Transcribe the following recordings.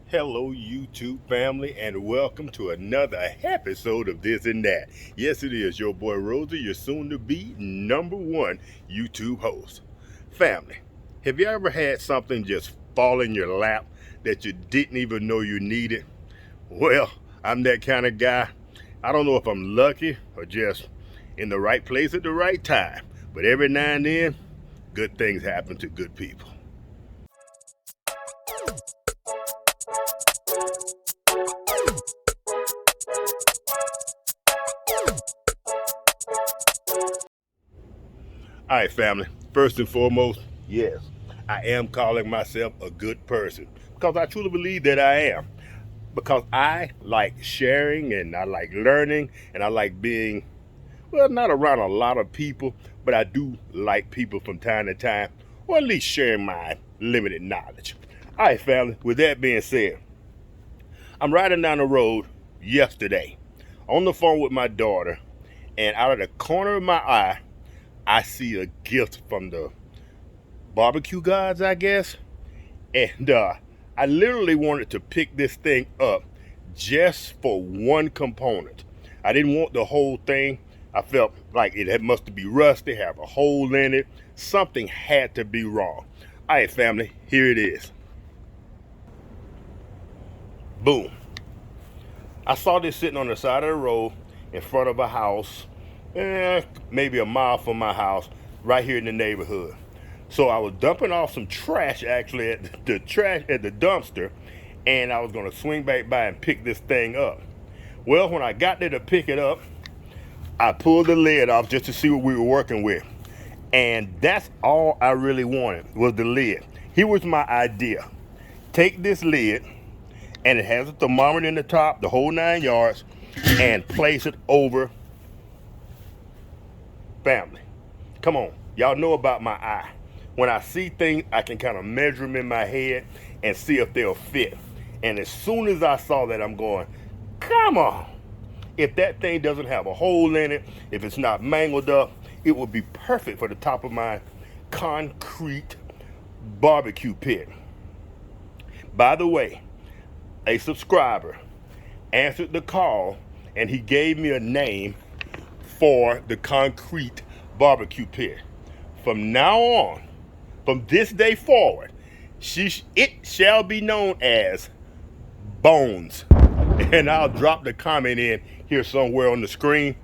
Hello, YouTube family, and welcome to another episode of This and That. Yes, it is your boy Rosie, your soon-to-be #1 YouTube host. Family, have you ever had something just fall in your lap that you didn't even know you needed? Well, I'm that kind of guy. I don't know if I'm lucky or just in the right place at the right time, but every now and then, good things happen to good people. All right, family. First and foremost, yes, I am calling myself a good person because I truly believe that I am. Because I like sharing and I like learning and I like being, well, not around a lot of people, but I do like people from time to time, or at least sharing my limited knowledge. All right, family. With that being said, I'm riding down the road yesterday on the phone with my daughter, and out of the corner of my eye, I see a gift from the barbecue gods, I guess. And I literally wanted to pick this thing up just for one component. I didn't want the whole thing. I felt like it must be rusty, have a hole in it. Something had to be wrong. All right, family, here it is. Boom. I saw this sitting on the side of the road in front of a house, maybe a mile from my house, right here in the neighborhood. So I was dumping off some trash actually at the dumpster, and I was gonna swing back by and pick this thing up. Well, when I got there to pick it up, I pulled the lid off just to see what we were working with. And that's all I really wanted was the lid. Here was my idea. Take this lid, and it has a thermometer in the top, the whole 9 yards, and place it over. Family, come on, y'all know about my eye. When I see things, I can kind of measure them in my head and see if they'll fit. And as soon as I saw that, I'm going, come on. If that thing doesn't have a hole in it, if it's not mangled up, it would be perfect for the top of my concrete barbecue pit. By the way, a subscriber answered the call and he gave me a name for the concrete barbecue pit. From now on, from this day forward, it shall be known as Bones. And I'll drop the comment in here somewhere on the screen.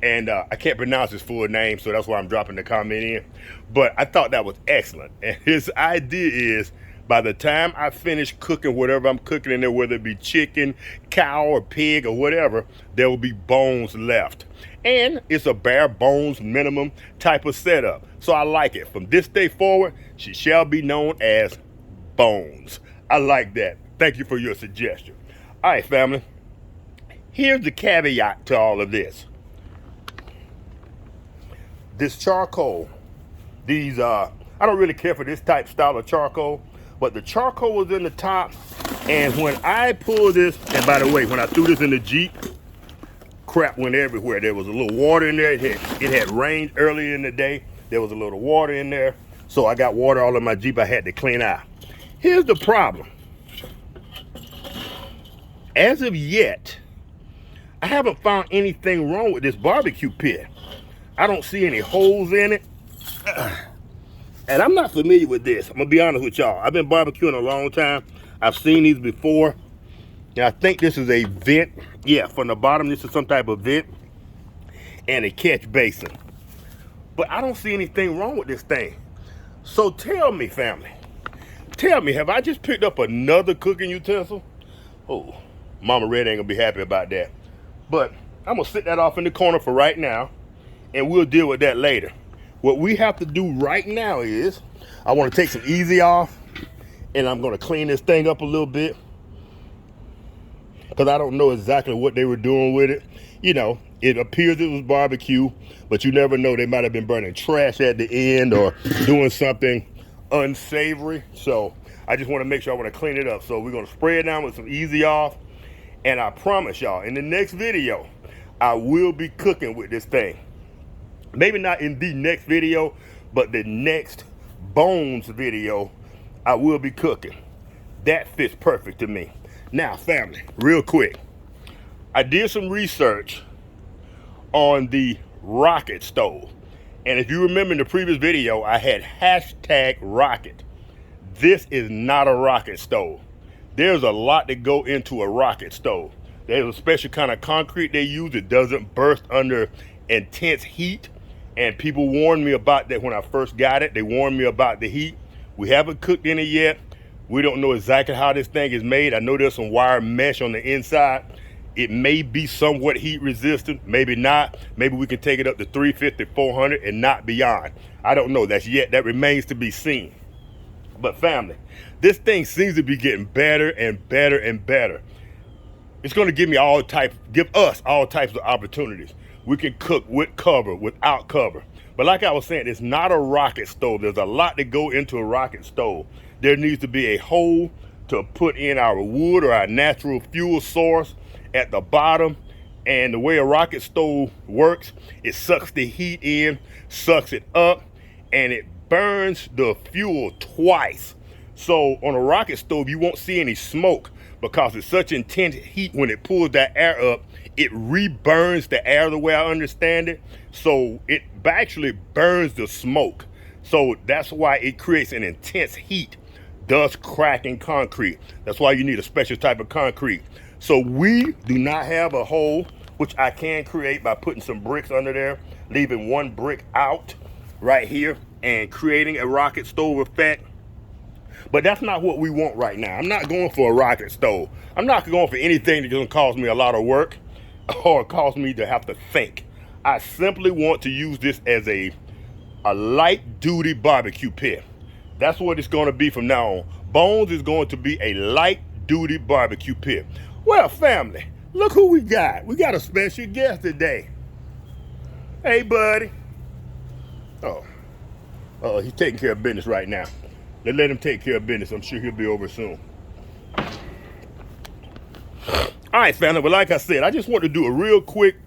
And I can't pronounce his full name, so that's why I'm dropping the comment in. But I thought that was excellent. And his idea is, by the time I finish cooking whatever I'm cooking in there, whether it be chicken, cow, or pig, or whatever, there will be bones left. And it's a bare bones minimum type of setup. So I like it. From this day forward, she shall be known as Bones. I like that. Thank you for your suggestion. All right, family. Here's the caveat to all of this. This charcoal, I don't really care for this type style of charcoal, but the charcoal was in the top, and when I pulled this, and by the way, when I threw this in the Jeep, crap went everywhere. There was a little water in there. It had rained earlier in the day. There was a little water in there, so I got water all in my Jeep. I had to clean out. Here's the problem. As of yet, I haven't found anything wrong with this barbecue pit. I don't see any holes in it. And I'm not familiar with this. I'm gonna be honest with y'all. I've been barbecuing a long time. I've seen these before. And I think this is a vent. Yeah, from the bottom, this is some type of vent and a catch basin. But I don't see anything wrong with this thing. So tell me, family, have I just picked up another cooking utensil? Oh, Mama Red ain't gonna be happy about that. But I'm gonna sit that off in the corner for right now, and we'll deal with that later. What we have to do right now is, I wanna take some easy off, and I'm gonna clean this thing up a little bit, because I don't know exactly what they were doing with it. You know, it appears it was barbecue, but you never know. They might have been burning trash at the end or doing something unsavory. So I just want to make sure I want to clean it up. So we're going to spray it down with some easy off. And I promise y'all, in the next video, I will be cooking with this thing. Maybe not in the next video, but the next Bones video, I will be cooking. That fits perfect to me. Now, family, real quick, I did some research on the rocket stove. And if you remember in the previous video, I had hashtag rocket. This is not a rocket stove. There's a lot that go into a rocket stove. There's a special kind of concrete they use that doesn't burst under intense heat. And people warned me about that when I first got it. They warned me about the heat. We haven't cooked in it yet. We don't know exactly how this thing is made. I know there's some wire mesh on the inside. It may be somewhat heat resistant, maybe not. Maybe we can take it up to 350, 400 and not beyond. I don't know, that remains to be seen. But family, this thing seems to be getting better and better and better. It's gonna give us all types of opportunities. We can cook with cover, without cover. But like I was saying, it's not a rocket stove. There's a lot that go into a rocket stove. There needs to be a hole to put in our wood or our natural fuel source at the bottom. And the way a rocket stove works, it sucks the heat in, sucks it up, and it burns the fuel twice. So on a rocket stove, you won't see any smoke because it's such intense heat. When it pulls that air up, it re-burns the air the way I understand it. So it actually burns the smoke. So that's why it creates an intense heat, thus cracking concrete. That's why you need a special type of concrete. So we do not have a hole, which I can create by putting some bricks under there, leaving one brick out right here and creating a rocket stove effect. But that's not what we want right now. I'm not going for a rocket stove. I'm not going for anything that's gonna cause me a lot of work or cause me to have to think. I simply want to use this as a light duty barbecue pit. That's what it's gonna be from now on. Bones is going to be a light duty barbecue pit. Well, family, look who we got. We got a special guest today. Hey, buddy. Oh, he's taking care of business right now. Let him take care of business. I'm sure he'll be over soon. All right, family, but like I said, I just want to do a real quick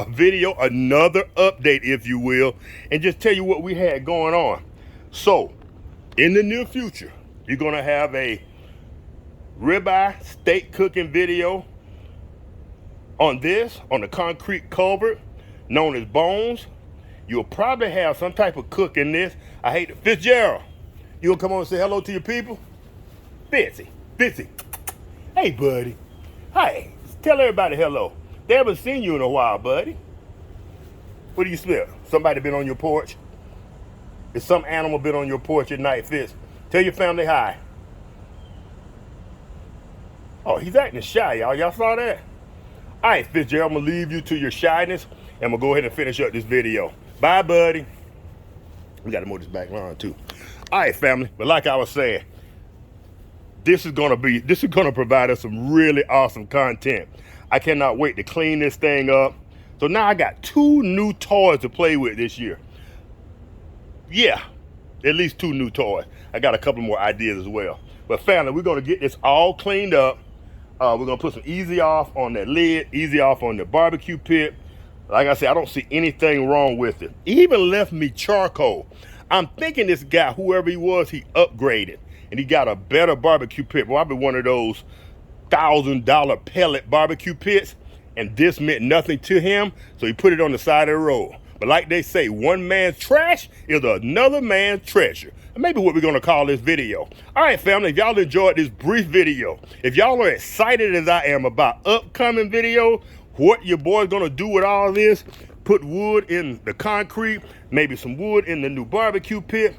video, another update, if you will, and just tell you what we had going on. So, in the near future, you're gonna have a ribeye steak cooking video on the concrete culvert known as Bones. You'll probably have some type of cook in this. I hate it. Fitzgerald, you gonna come on and say hello to your people? Fitzy. Hey, buddy. Hi. Tell everybody hello. They haven't seen you in a while, buddy. What do you smell? Somebody been on your porch? Is some animal been on your porch at night, Fitz? Tell your family hi. Oh, he's acting shy, y'all. Y'all saw that? All right, Fitzgerald, I'm gonna leave you to your shyness, and I'm gonna go ahead and finish up this video. Bye, buddy. We gotta move this back line too. All right, family. But like I was saying, this is gonna provide us some really awesome content. I cannot wait to clean this thing up. So now I got 2 new toys to play with this year. Yeah, at least 2 new toys. I got a couple more ideas as well. But family, we're gonna get this all cleaned up. We're gonna put some easy off on that lid, easy off on the barbecue pit. Like I said, I don't see anything wrong with it. He even left me charcoal. I'm thinking this guy, whoever he was, he upgraded and he got a better barbecue pit. Probably one of those $1,000 pellet barbecue pits, and this meant nothing to him, so he put it on the side of the road. But like they say, one man's trash is another man's treasure. And maybe what we're gonna call this video. All right, family, if y'all enjoyed this brief video, if y'all are excited as I am about upcoming videos, what your boy's gonna do with all this, put wood in the concrete, maybe some wood in the new barbecue pit.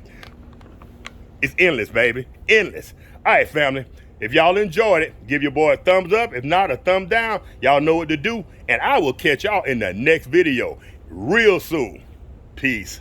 It's endless, baby, endless. All right, family, if y'all enjoyed it, give your boy a thumbs up. If not, a thumb down. Y'all know what to do, and I will catch y'all in the next video real soon. Peace.